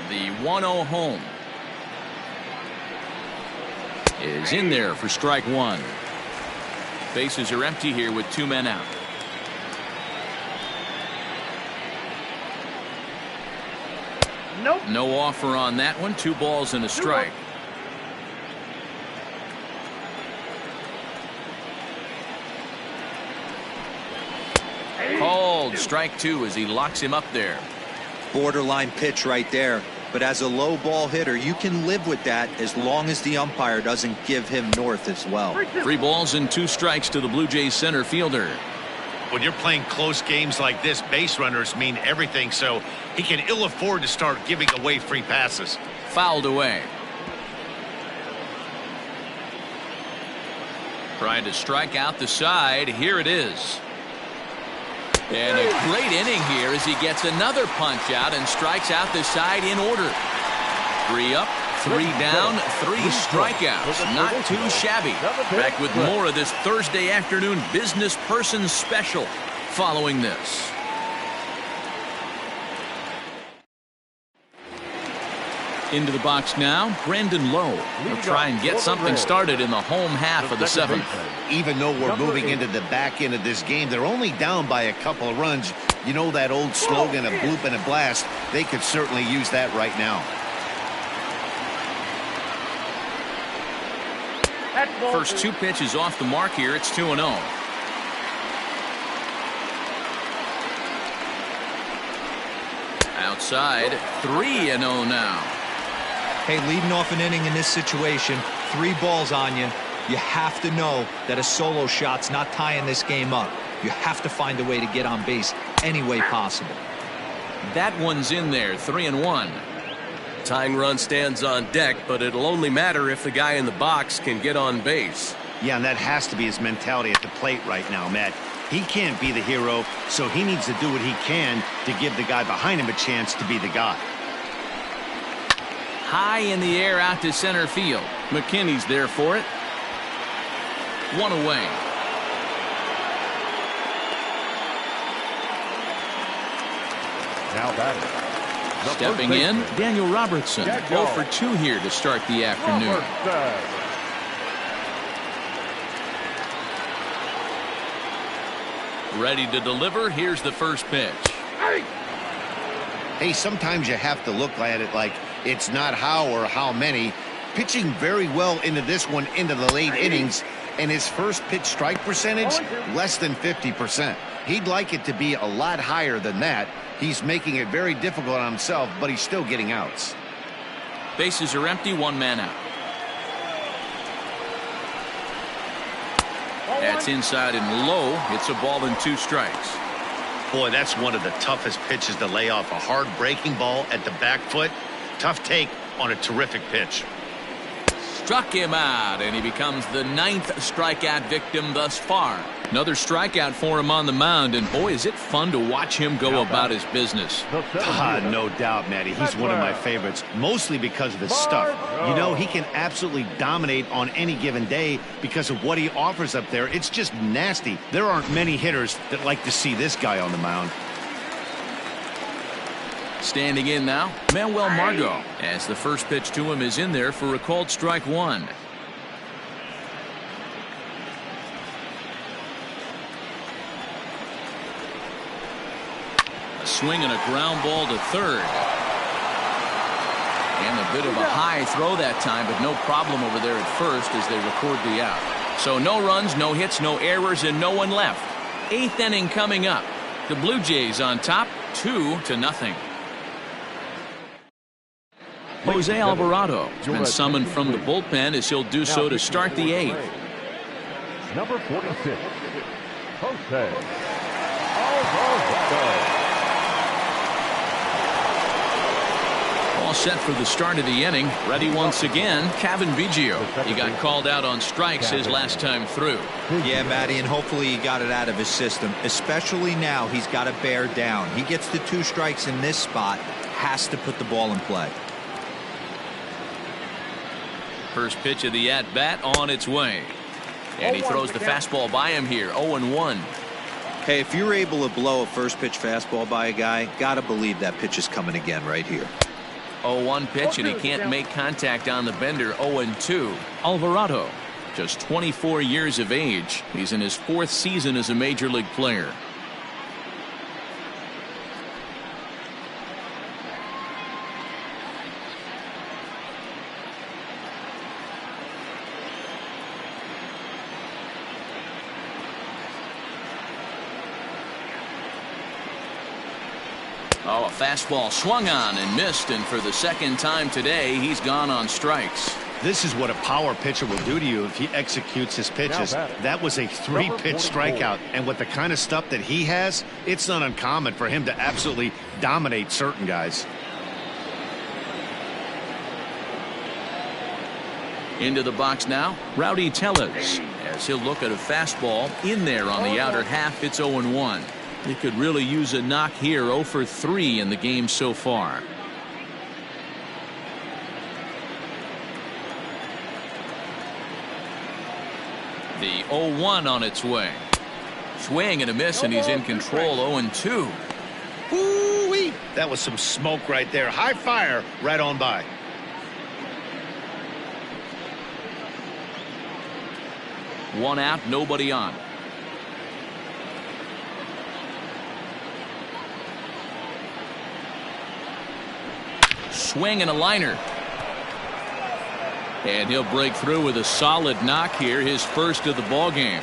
Speaker 1: The 1-0 home is in there for strike 1. Bases are empty here with 2 men out.
Speaker 5: Nope.
Speaker 1: No offer on that one. 2 balls and a strike. Called strike 2 as he locks him up there.
Speaker 3: Borderline pitch right there. But as a low ball hitter, you can live with that as long as the umpire doesn't give him north as well.
Speaker 1: 3 balls and 2 strikes to the Blue Jays center fielder.
Speaker 2: When you're playing close games like this, base runners mean everything, so he can ill afford to start giving away free passes.
Speaker 1: Fouled away. Trying to strike out the side. Here it is. And a great inning here as he gets another punch out and strikes out the side in order. 3 up, 3 down, 3 strikeouts. Not too shabby. Back with more of this Thursday afternoon business person special following this. Into the box now, Brandon Lowe will try and get something started in the home half of the 7th.
Speaker 2: Even though we're moving into the back end of this game, they're only down by a couple of runs. You know that old slogan, a bloop and a blast. They could certainly use that right now.
Speaker 1: First 2 pitches off the mark here. It's 2-0. Outside, 3-0 now.
Speaker 3: Hey, leading off an inning in this situation, 3 balls on you. You have to know that a solo shot's not tying this game up. You have to find a way to get on base any way possible.
Speaker 1: That one's in there, 3-1.
Speaker 7: Tying run stands on deck, but it'll only matter if the guy in the box can get on base.
Speaker 2: Yeah, and that has to be his mentality at the plate right now, Matt. He can't be the hero, so he needs to do what he can to give the guy behind him a chance to be the guy.
Speaker 1: High in the air out to center field. McKinney's there for it. 1 away.
Speaker 4: Now batting. The
Speaker 1: Stepping
Speaker 4: first
Speaker 1: in,
Speaker 4: baseman,
Speaker 1: Daniel Robertson.
Speaker 4: Daniel
Speaker 1: 0 for 2 here to start the afternoon.
Speaker 4: Robertson.
Speaker 1: Ready to deliver. Here's the first pitch.
Speaker 2: Hey, sometimes you have to look at it like it's not how or how many. Pitching very well into this one, into the late innings, and his first pitch strike percentage, less than 50%. He'd like it to be a lot higher than that. He's making it very difficult on himself, but he's still getting outs.
Speaker 1: Bases are empty, 1 man out. That's inside and low. It's a ball and 2 strikes.
Speaker 2: Boy, that's one of the toughest pitches to lay off. A hard breaking ball at the back foot. Tough take on a terrific pitch.
Speaker 1: Struck him out, and he becomes the 9th strikeout victim thus far. Another strikeout for him on the mound, and boy, is it fun to watch him go about his business.
Speaker 2: No doubt, Matty. He's one of my favorites, mostly because of his stuff. You know, he can absolutely dominate on any given day because of what he offers up there. It's just nasty. There aren't many hitters that like to see this guy on the mound.
Speaker 1: Standing in now, Manuel Margot, as the first pitch to him is in there for a called strike 1. A swing and a ground ball to third. And a bit of a high throw that time, but no problem over there at first as they record the out. So no runs, no hits, no errors, and no one left. 8th inning coming up. The Blue Jays on top, 2-0. Jose Alvarado has been summoned from the bullpen as he'll do so to start the 8th.
Speaker 4: Number 46, Jose Alvarado.
Speaker 1: All set for the start of the inning. Ready once again, Kevin Biggio. He got called out on strikes his last time through.
Speaker 3: Yeah, Matty, and hopefully he got it out of his system. Especially now, he's got to bear down. He gets the 2 strikes in this spot, has to put the ball in play.
Speaker 1: First pitch of the at-bat on its way. And he throws the fastball by him here, 0-1.
Speaker 3: Hey, if you're able to blow a first pitch fastball by a guy, got to believe that pitch is coming again right here.
Speaker 1: 0-1 pitch, and he can't make contact on the bender. 0-2. Alvarado, just 24 years of age. He's in his 4th season as a major league player. Oh, a fastball swung on and missed, and for the 2nd time today, he's gone on strikes.
Speaker 2: This is what a power pitcher will do to you if he executes his pitches. That was a 3-pitch strikeout, and with the kind of stuff that he has, it's not uncommon for him to absolutely dominate certain guys.
Speaker 1: Into the box now, Rowdy Tellez, as he'll look at a fastball in there on the outer half. It's 0-1. He could really use a knock here. 0 for 3 in the game so far. The 0-1 on its way. Swing and a miss, and he's in control. 0-2.
Speaker 2: Ooh-wee. That was some smoke right there. High fire right on by.
Speaker 1: One out, nobody on. Swing and a liner. And he'll break through with a solid knock here, his first of the ball game.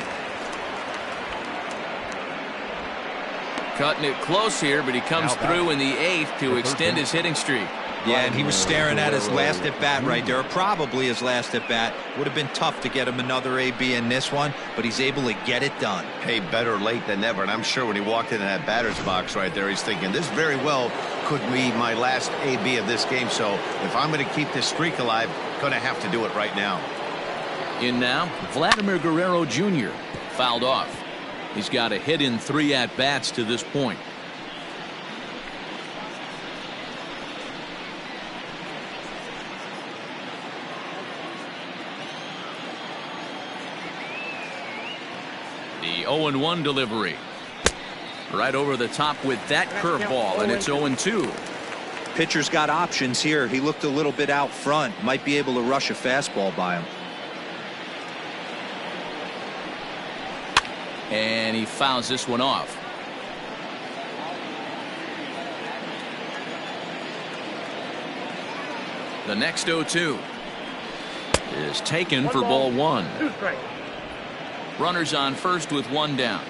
Speaker 1: Cutting it close here, but he comes through in the 8th to extend his hitting streak.
Speaker 3: Yeah, and he was staring at his last at bat right there, probably his last at bat. Would have been tough to get him another AB in this one, but he's able to get it done.
Speaker 2: Hey, better late than never, and I'm sure when he walked into that batter's box right there, he's thinking this very well could be my last AB of this game, so if I'm going to keep this streak alive, going to have to do it right now.
Speaker 1: In now, Vladimir Guerrero Jr. fouled off. He's got a hit in 3 at-bats to this point. The 0-1 delivery. Right over the top with that curveball, and it's 0-2.
Speaker 3: Pitcher's got options here. He looked a little bit out front. Might be able to rush a fastball by him.
Speaker 1: And he fouls this one off. The next 0-2 is taken for ball 1. Runners on first with 1 down.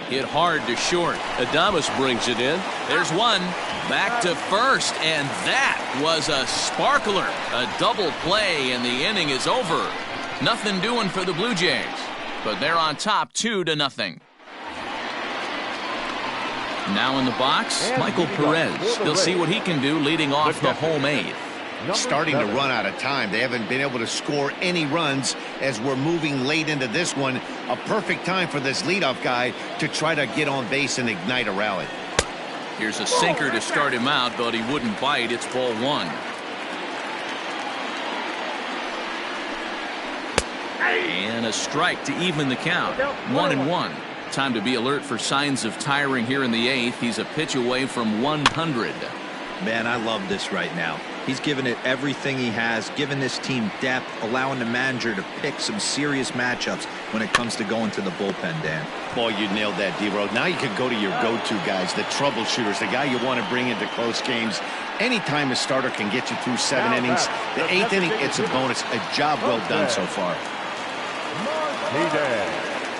Speaker 1: Hit hard to short. Adames brings it in. There's one. Back to first, and that was a sparkler. A double play, and the inning is over. Nothing doing for the Blue Jays, but they're on top 2-0. Now in the box, Michael Perez. They'll see what he can do leading off the home 8th.
Speaker 2: Starting to run out of time. They haven't been able to score any runs as we're moving late into this one. A perfect time for this leadoff guy to try to get on base and ignite a rally.
Speaker 1: Here's a sinker to start him out, but he wouldn't bite. It's ball 1. And a strike to even the count. 1-1. Time to be alert for signs of tiring here in the 8th. He's a pitch away from 100.
Speaker 3: Man, I love this right now. He's given it everything he has, given this team depth, allowing the manager to pick some serious matchups when it comes to going to the bullpen, Dan.
Speaker 2: Boy, you nailed that, D-Row. Now you can go to your go-to guys, the troubleshooters, the guy you want to bring into close games. Anytime a starter can get you through 7 innings, the 8th inning, it's a bonus. A job well done so far.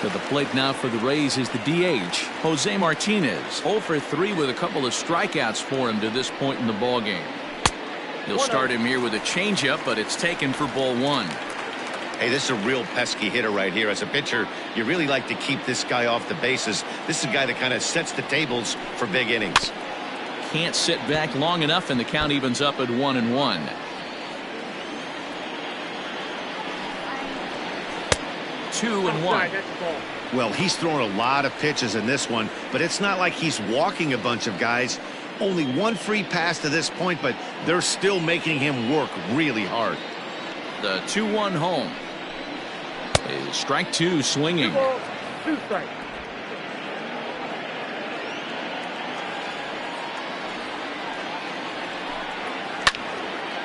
Speaker 1: To the plate now for the Rays is the DH, Jose Martinez. 0 for 3 with a couple of strikeouts for him to this point in the ballgame. He'll start him here with a changeup, but it's taken for ball 1.
Speaker 2: Hey, this is a real pesky hitter right here. As a pitcher, you really like to keep this guy off the bases. This is a guy that kind of sets the tables for big innings.
Speaker 1: Can't sit back long enough, and the count evens up at 1-1. Two and 1.
Speaker 2: Well, he's thrown a lot of pitches in this one, but it's not like he's walking a bunch of guys. Only 1 free pass to this point, but they're still making him work really hard.
Speaker 1: The 2-1 home is strike 2 swinging.
Speaker 5: 2 strikes.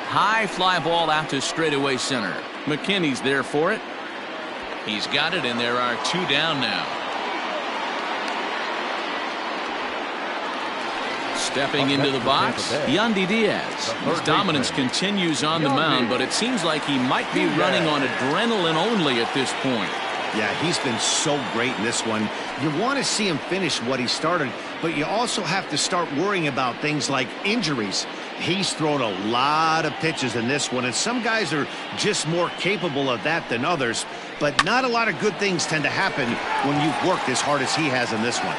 Speaker 1: High fly ball out to straightaway center. McKinney's there for it. He's got it, and there are 2 down now. Stepping into the box, Yandy Diaz. His dominance continues on the mound, but it seems like he might be running on adrenaline only at this point.
Speaker 2: Yeah, he's been so great in this one. You want to see him finish what he started, but you also have to start worrying about things like injuries. He's thrown a lot of pitches in this one, and some guys are just more capable of that than others, but not a lot of good things tend to happen when you've worked as hard as he has in this one.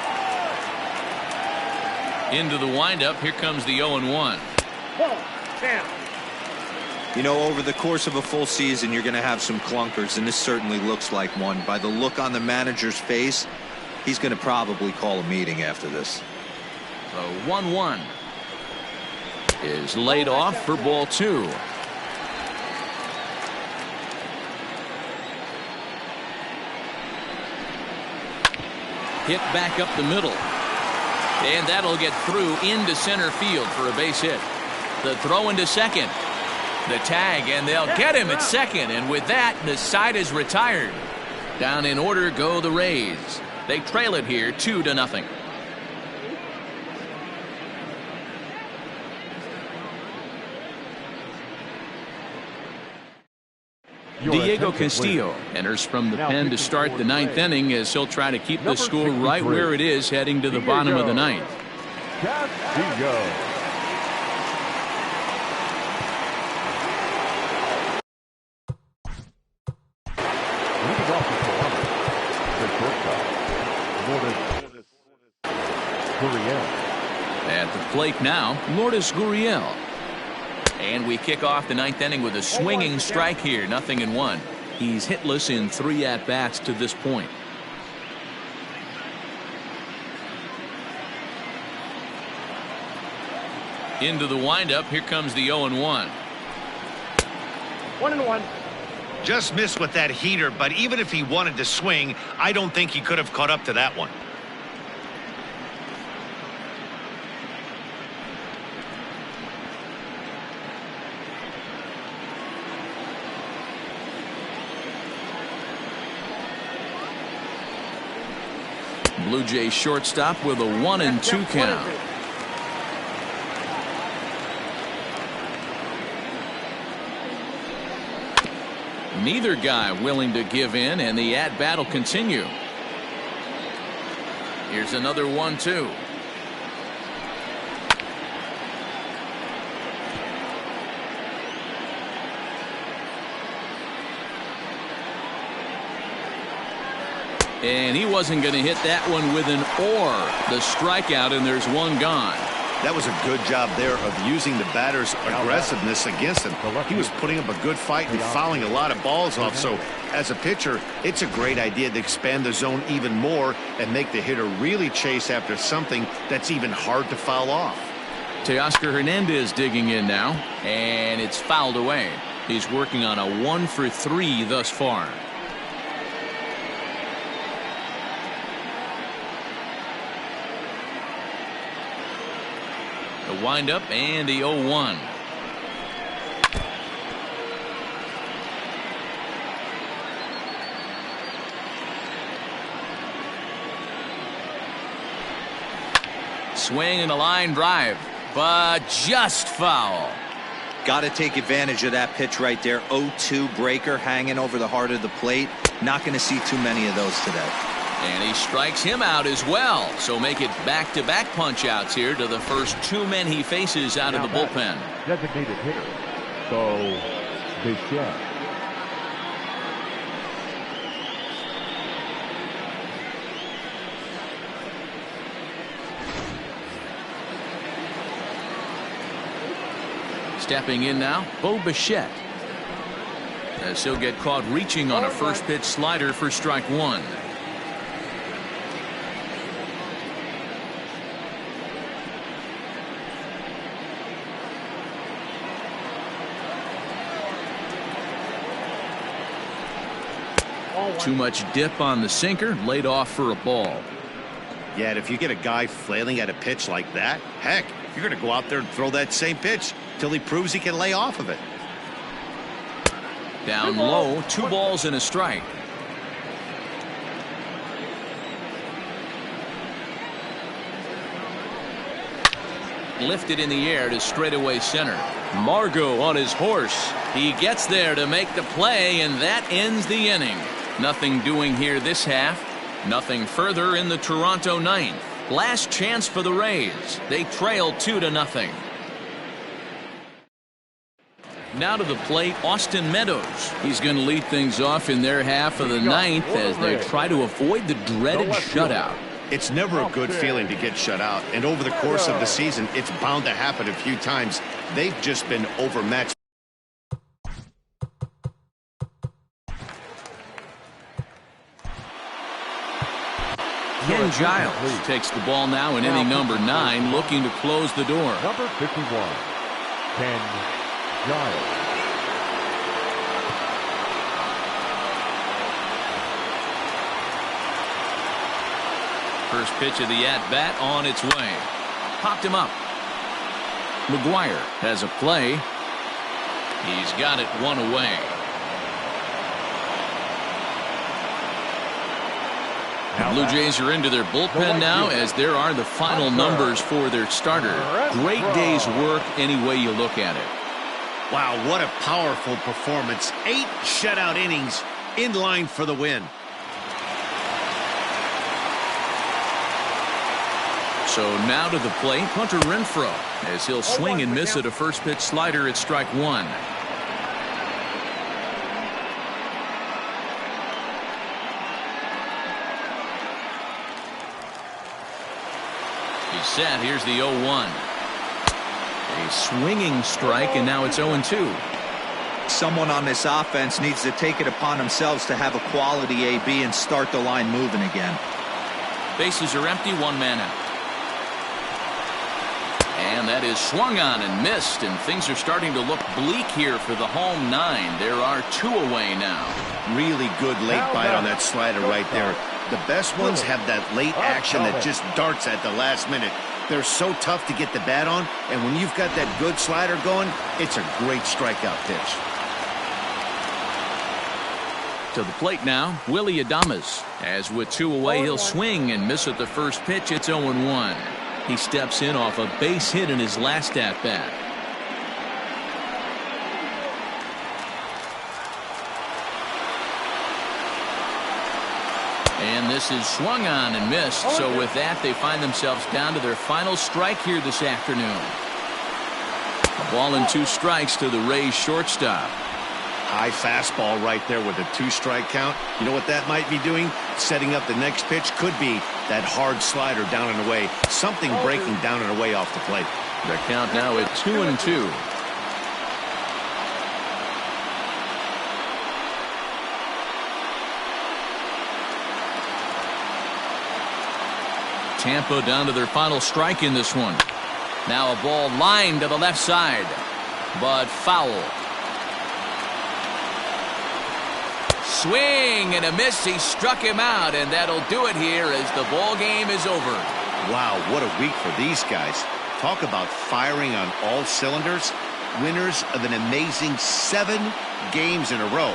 Speaker 1: Into the windup, here comes the 0-1.
Speaker 3: You know, over the course of a full season, you're going to have some clunkers, and this certainly looks like one. By the look on the manager's face, he's going to probably call a meeting after this.
Speaker 1: The 1-1 is laid off for ball 2. Hit back up the middle. And that'll get through into center field for a base hit. The throw into second. The tag, and they'll get him at second. And with that, the side is retired. Down in order go the Rays. They trail it here 2-0. Diego Castillo enters from the pen to start the 9th inning as he'll try to keep the score right where it is heading to the bottom of the 9th.
Speaker 4: Castillo. Leading off the Gurriel.
Speaker 1: At the plate now, Lourdes Gurriel. And we kick off the 9th inning with a swinging strike here, 0-1. He's hitless in 3 at-bats to this point. Into the windup, here comes the 0-1.
Speaker 5: 1-1.
Speaker 2: Just missed with that heater, but even if he wanted to swing, I don't think he could have caught up to that one.
Speaker 1: Blue Jays shortstop with a 1-2 count. Neither guy willing to give in, and the at-bat will continue. Here's another 1-2. And he wasn't going to hit that one with an or. The strikeout, and there's one gone.
Speaker 2: That was a good job there of using the batter's aggressiveness against him. He was putting up a good fight and fouling a lot of balls off. So as a pitcher, it's a great idea to expand the zone even more and make the hitter really chase after something that's even hard to foul off.
Speaker 1: Teoscar Hernandez digging in now, and it's fouled away. He's working on a 1-for-3 thus far. The windup and the 0-1. Swing and a line drive, but just foul.
Speaker 3: Got to take advantage of that pitch right there. 0-2 breaker hanging over the heart of the plate. Not going to see too many of those today.
Speaker 1: And he strikes him out as well. So make it back-to-back punch-outs here to the first two men he faces out of the bullpen.
Speaker 4: Designated hitter, so Bichette.
Speaker 1: Stepping in now, Bo Bichette. As he'll get caught reaching on a first pitch slider for strike one. Too much dip on the sinker, laid off for a ball.
Speaker 2: Yeah, and if you get a guy flailing at a pitch like that, heck, you're going to go out there and throw that same pitch till he proves he can lay off of it.
Speaker 1: Down low, 2 balls and a strike. Lifted in the air to straightaway center. Margot on his horse. He gets there to make the play, and that ends the inning. Nothing doing here this half. Nothing further in the Toronto ninth. Last chance for the Rays. They trail 2-0. Now to the plate, Austin Meadows. He's going to lead things off in their half of the ninth as they try to avoid the dreaded shutout.
Speaker 2: It's never a good feeling to get shut out, and over the course of the season, it's bound to happen a few times. They've just been overmatched.
Speaker 1: Ken Giles takes the ball now in inning number 9, looking to close the door.
Speaker 4: Number 51, Ken Giles.
Speaker 1: First pitch of the at-bat on its way. Popped him up. McGuire has a play. He's got it 1 away. The Blue Jays are into their bullpen now, as there are the final numbers for their starter. Great day's work any way you look at it.
Speaker 2: Wow, what a powerful performance. 8 shutout innings, in line for the win.
Speaker 1: So now to the plate, Hunter Renfroe, as he'll swing and miss at a first pitch slider at strike 1. He's set. Here's the 0-1. A swinging strike, and now it's 0-2.
Speaker 3: Someone on this offense needs to take it upon themselves to have a quality AB and start the line moving again.
Speaker 1: Bases are empty, 1 man out. And that is swung on and missed, and things are starting to look bleak here for the home 9. There are 2 away now.
Speaker 2: Really good late bite on that slider right there. The best ones have that late action that just darts at the last minute. They're so tough to get the bat on, and when you've got that good slider going, it's a great strikeout pitch.
Speaker 1: To the plate now, Willie Adames. As with 2 away, he'll swing and miss at the first pitch. It's 0-1. He steps in off a base hit in his last at-bat. And this is swung on and missed. So with that, they find themselves down to their final strike here this afternoon. A ball and 2 strikes to the Rays shortstop.
Speaker 2: High fastball right there with a 2-strike count. You know what that might be doing? Setting up the next pitch. Could be that hard slider down and away. Something breaking down and away off the plate.
Speaker 1: The count now at 2-2. Tampa down to their final strike in this one. Now a ball lined to the left side, but foul. Swing and a miss. He struck him out, and that'll do it here as the ball game is over.
Speaker 2: Wow, what a week for these guys. Talk about firing on all cylinders. Winners of an amazing 7 games in a row.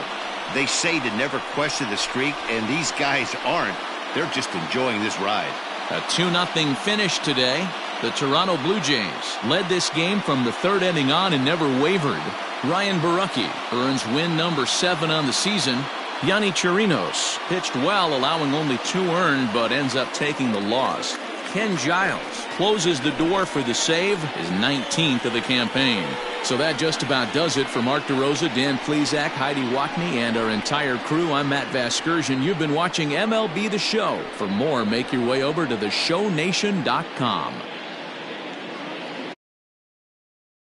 Speaker 2: They say to never question the streak, and these guys aren't. They're just enjoying this ride.
Speaker 1: A 2-0 finish today. The Toronto Blue Jays led this game from the 3rd inning on and never wavered. Ryan Borucki earns win number 7 on the season. Yanni Chirinos pitched well, allowing only 2 earned, but ends up taking the loss. Ken Giles closes the door for the save, his 19th of the campaign. So that just about does it for Mark DeRosa, Dan Plesac, Heidi Watney, and our entire crew. I'm Matt Vasgersian. You've been watching MLB The Show. For more, make your way over to theshownation.com.